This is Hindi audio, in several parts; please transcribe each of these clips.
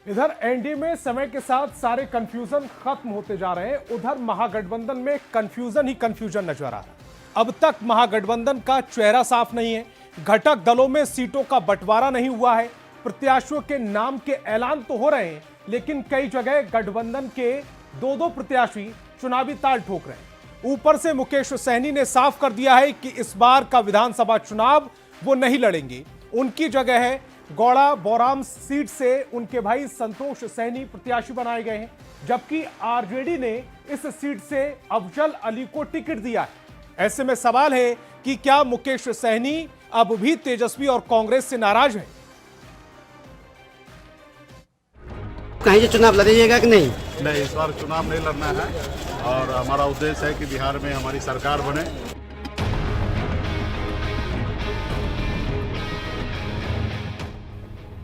इधर एनडीए में समय के साथ सारे कंफ्यूजन खत्म होते जा रहे हैं। उधर महागठबंधन में कंफ्यूजन ही कंफ्यूजन नजर आ रहा है। अब तक महागठबंधन का चेहरा साफ नहीं है। घटक दलों में सीटों का बंटवारा नहीं हुआ है। प्रत्याशियों के नाम के ऐलान तो हो रहे हैं, लेकिन कई जगह गठबंधन के दो प्रत्याशी चुनावी ताल ठोक रहे हैं। ऊपर से मुकेश सहनी ने साफ कर दिया है कि इस बार का विधानसभा चुनाव वो नहीं लड़ेंगे। उनकी जगह है गौड़ा बौराम सीट से उनके भाई संतोष सहनी प्रत्याशी बनाए गए हैं, जबकि आरजेडी ने इस सीट से अफजल अली को टिकट दिया है। ऐसे में सवाल है कि क्या मुकेश सहनी अब भी तेजस्वी और कांग्रेस से नाराज हैं? कहीं से चुनाव लड़िएगा कि नहीं? नहीं, इस बार चुनाव नहीं लड़ना है और हमारा उद्देश्य है कि बिहार में हमारी सरकार बने।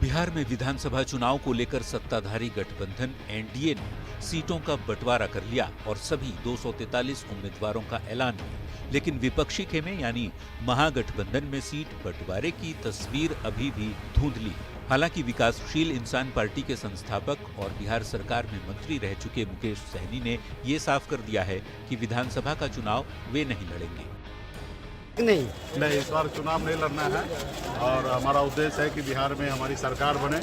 बिहार में विधानसभा चुनाव को लेकर सत्ताधारी गठबंधन एनडीए ने सीटों का बंटवारा कर लिया और सभी 243 उम्मीदवारों का ऐलान किया, लेकिन विपक्षी खेमे यानी महागठबंधन में सीट बंटवारे की तस्वीर अभी भी धुंधली है। हालांकि विकासशील इंसान पार्टी के संस्थापक और बिहार सरकार में मंत्री रह चुके मुकेश सहनी ने ये साफ कर दिया है कि विधानसभा का चुनाव वे नहीं लड़ेंगे। नहीं, इस बार चुनाव नहीं लड़ना है और हमारा उद्देश्य है कि बिहार में हमारी सरकार बने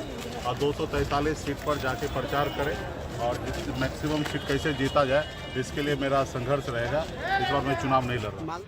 और 243 सीट पर जाके प्रचार करें और मैक्सिमम सीट कैसे जीता जाए, इसके लिए मेरा संघर्ष रहेगा। इस बार मैं चुनाव नहीं लड़ रहा।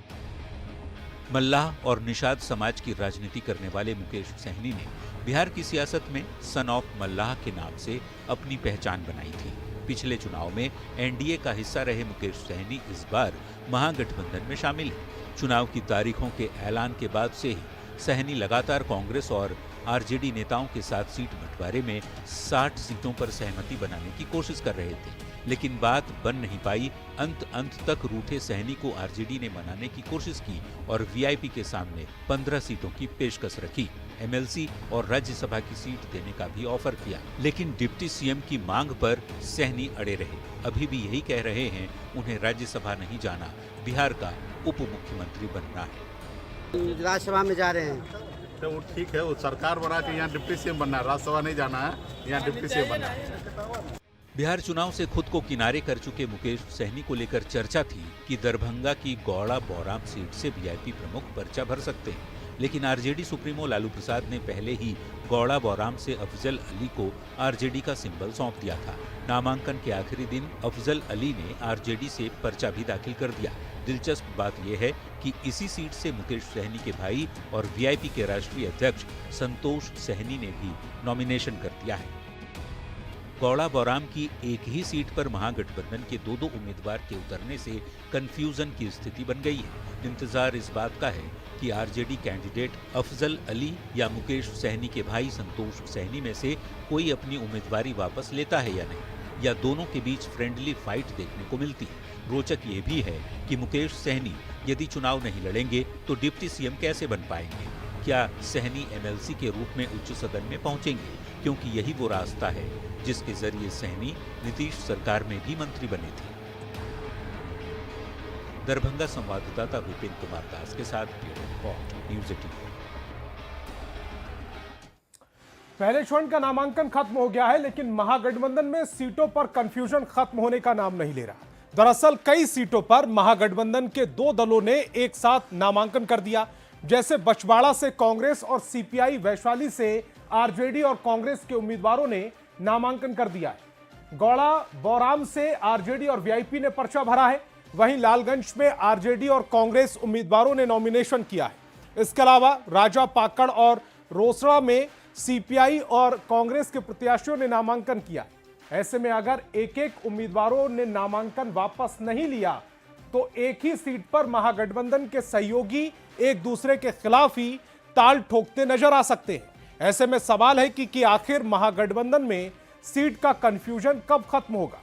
मल्लाह और निषाद समाज की राजनीति करने वाले मुकेश सहनी ने बिहार की सियासत में सन ऑफ मल्लाह के नाम से अपनी पहचान बनाई थी। पिछले चुनाव में एनडीए का हिस्सा रहे मुकेश सहनी इस बार महागठबंधन में शामिल हैं। चुनाव की तारीखों के ऐलान के बाद से ही सहनी लगातार कांग्रेस और आरजेडी नेताओं के साथ सीट बंटवारे में 60 सीटों पर सहमति बनाने की कोशिश कर रहे थे, लेकिन बात बन नहीं पाई। अंत तक रूठे सहनी को आरजेडी ने मनाने की कोशिश की और वीआईपी के सामने 15 सीटों की पेशकश रखी। एमएलसी और राज्यसभा की सीट देने का भी ऑफर किया, लेकिन डिप्टी सीएम की मांग पर सहनी अड़े रहे। अभी भी यही कह रहे हैं उन्हें राज्यसभा नहीं जाना, बिहार का उप मुख्यमंत्री बनना है। राज्यसभा में जा रहे हैं तो वो ठीक है, वो सरकार बना के यहाँ डिप्टी सीएम बनना है, राज्यसभा नहीं जाना है, यहाँ डिप्टी सीएम बनना है। बिहार चुनाव से खुद को किनारे कर चुके मुकेश सहनी को लेकर चर्चा थी कि दरभंगा की गौड़ा बौराम सीट से वीआईपी प्रमुख पर्चा भर सकते हैं, लेकिन आरजेडी सुप्रीमो लालू प्रसाद ने पहले ही गौड़ा बौराम से अफजल अली को आरजेडी का सिंबल सौंप दिया था। नामांकन के आखिरी दिन अफजल अली ने आरजेडी से पर्चा भी दाखिल कर दिया। दिलचस्प बात यह है कि इसी सीट से मुकेश सहनी के भाई और वीआईपी के राष्ट्रीय अध्यक्ष संतोष सहनी ने भी नॉमिनेशन कर दिया है। गौड़ा बौराम की एक ही सीट पर महागठबंधन के दो उम्मीदवार के उतरने से कंफ्यूजन की स्थिति बन गई है। इंतजार इस बात का है कि आरजेडी कैंडिडेट अफजल अली या मुकेश सहनी के भाई संतोष सहनी में से कोई अपनी उम्मीदवारी वापस लेता है या नहीं, या दोनों के बीच फ्रेंडली फाइट देखने को मिलती है। रोचक ये भी है कि मुकेश सहनी यदि चुनाव नहीं लड़ेंगे तो डिप्टी सीएम कैसे बन पाएंगे? क्या सहनी एमएलसी के रूप में उच्च सदन में पहुंचेंगे? क्योंकि यही वो रास्ता है जिसके जरिए सहनी नीतीश सरकार में भी मंत्री बने थे। दरभंगा संवाददाता विपिन कुमार दास के साथ ब्यूरो रिपोर्ट, न्यूज़ 18। पहले चरण का नामांकन खत्म हो गया है, लेकिन महागठबंधन में सीटों पर कंफ्यूजन खत्म होने का नाम नहीं ले रहा। दरअसल कई सीटों पर महागठबंधन के दो दलों ने एक साथ नामांकन कर दिया। जैसे बछवाड़ा से कांग्रेस और सीपीआई, वैशाली से आरजेडी और कांग्रेस के उम्मीदवारों ने नामांकन कर दिया है। गौड़ा बौराम से आरजेडी और वीआईपी ने पर्चा भरा है। वहीं लालगंज में आरजेडी और कांग्रेस उम्मीदवारों ने नॉमिनेशन किया है। इसके अलावा राजा पाकड़ और रोसड़ा में सीपीआई और कांग्रेस के प्रत्याशियों ने नामांकन किया है। ऐसे में अगर एक उम्मीदवारों ने नामांकन वापस नहीं लिया तो एक ही सीट पर महागठबंधन के सहयोगी एक दूसरे के खिलाफ ही ताल ठोकते नजर आ सकते हैं। ऐसे में सवाल है कि आखिर महागठबंधन में सीट का कंफ्यूजन कब खत्म होगा?